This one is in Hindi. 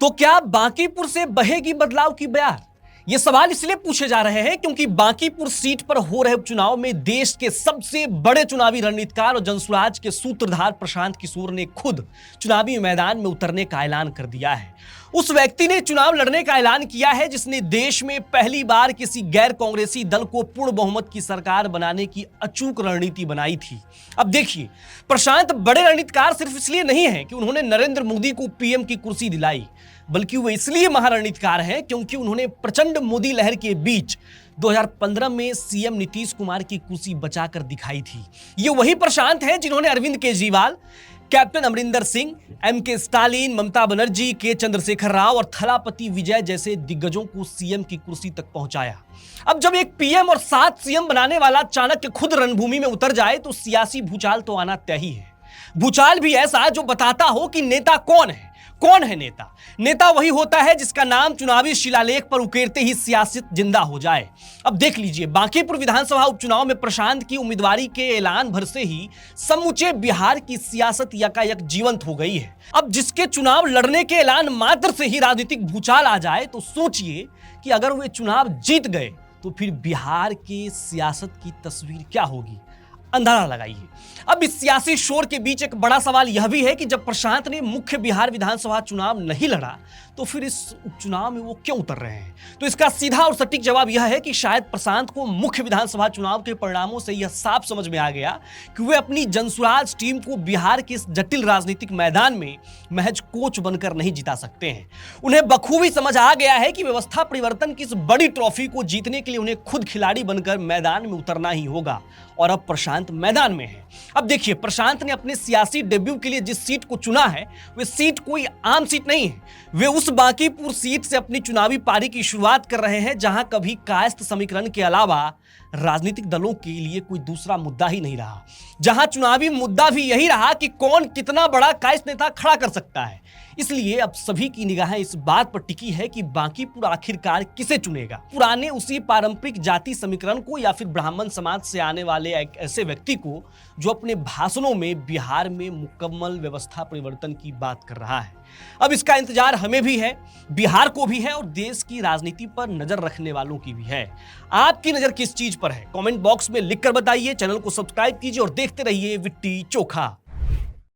तो क्या बांकीपुर से बहेगी बदलाव की बयार? ये सवाल इसलिए पूछे जा रहे हैं क्योंकि बांकीपुर सीट पर हो रहे उपचुनाव में देश के सबसे बड़े चुनावी रणनीतिकार और जनसुराज के सूत्रधार प्रशांत किशोर ने खुद चुनावी मैदान में उतरने का ऐलान कर दिया है। उस व्यक्ति ने चुनाव लड़ने का ऐलान किया है जिसने देश में पहली बार किसी गैर कांग्रेसी दल को पूर्ण बहुमत की सरकार बनाने की अचूक रणनीति बनाई थी। अब देखिए, प्रशांत बड़े रणनीतिकार सिर्फ इसलिए नहीं है कि उन्होंने नरेंद्र मोदी को पीएम की कुर्सी दिलाई, बल्कि वो इसलिए महारणनीतिकार हैं क्योंकि उन्होंने प्रचंड मोदी लहर के बीच 2015 में सीएम नीतीश कुमार की कुर्सी बचाकर दिखाई थी। ये वही प्रशांत हैं जिन्होंने Arvind Kejriwal, captain Amarinder Singh, MK Stalin, Mamata Banerjee, K Chandrashekar Rao और थलापति विजय जैसे दिग्गजों को सीएम की कुर्सी तक पहुंचाया। अब जब एक पीएम और 7 सीएम बनाने वाला चाणक्य खुद रणभूमि में उतर जाए तो सियासी भूचाल तो आना तय ही है। भूचाल भी ऐसा जो बताता हो कि नेता कौन है। कौन है नेता? नेता वही होता है जिसका नाम चुनावी शिलालेख पर उकेरते ही सियासत जिंदा हो जाए। अब देख लीजिए, बांकीपुर विधानसभा उपचुनाव में प्रशांत की उम्मीदवारी के ऐलान भर से ही समूचे बिहार की सियासत यकायक जीवंत हो गई है। अब जिसके चुनाव लड़ने के ऐलान मात्र से ही राजनीतिक भूचाल आ जाए तो सोचिए कि अगर वे चुनाव जीत गए तो फिर बिहार के सियासत की तस्वीर क्या होगी। अंदाजा लगाइए। अब इस सियासी शोर के बीच एक बड़ा सवाल यह भी है कि जब प्रशांत ने मुख्य बिहार विधानसभा चुनाव नहीं लड़ा तो फिर इस उपचुनाव में वो क्यों उतर रहे हैं? तो इसका सीधा और सटीक जवाब यह है कि शायद प्रशांत को मुख्य विधानसभा चुनाव के परिणामों से यह साफ समझ में आ गया कि वे अपनी जनसुराज टीम को बिहार के इस जटिल राजनीतिक मैदान में महज कोच बनकर नहीं जिता सकते हैं। उन्हें बखूबी समझ आ गया है कि व्यवस्था परिवर्तन की इस बड़ी ट्रॉफी को जीतने के लिए उन्हें खुद खिलाड़ी बनकर मैदान में उतरना ही होगा और अब प्रशांत मैदान में है। अब देखिए, प्रशांत ने अपने सियासी डेब्यू के लिए जिस सीट को चुना है वे सीट कोई आम सीट नहीं है। वे उस बांकीपुर सीट से अपनी चुनावी पारी की शुरुआत कर रहे हैं जहां कभी कायस्थ समीकरण के अलावा राजनीतिक दलों के लिए कोई दूसरा मुद्दा ही नहीं रहा, जहां चुनावी मुद्दा भी यही रहा कि कौन कितना बड़ा कायस्थ नेता खड़ा कर सकता है। इसलिए अब सभी की निगाहें इस बात पर टिकी है कि बांकीपुर आखिरकार किसे चुनेगा, पुराने उसी पारंपरिक जाति समीकरण को या फिर ब्राह्मण समाज से आने वाले एक ऐसे व्यक्ति को जो अपने भाषणों में बिहार में मुकम्मल व्यवस्था परिवर्तन की बात कर रहा है। अब इसका इंतजार हमें भी है, बिहार को भी है और देश की राजनीति पर नजर रखने वालों की भी है। आपकी नजर किस चीज पर है? कमेंट बॉक्स में लिखकर बताइए। चैनल को सब्सक्राइब कीजिए और देखते रहिए विट्टी चोखा।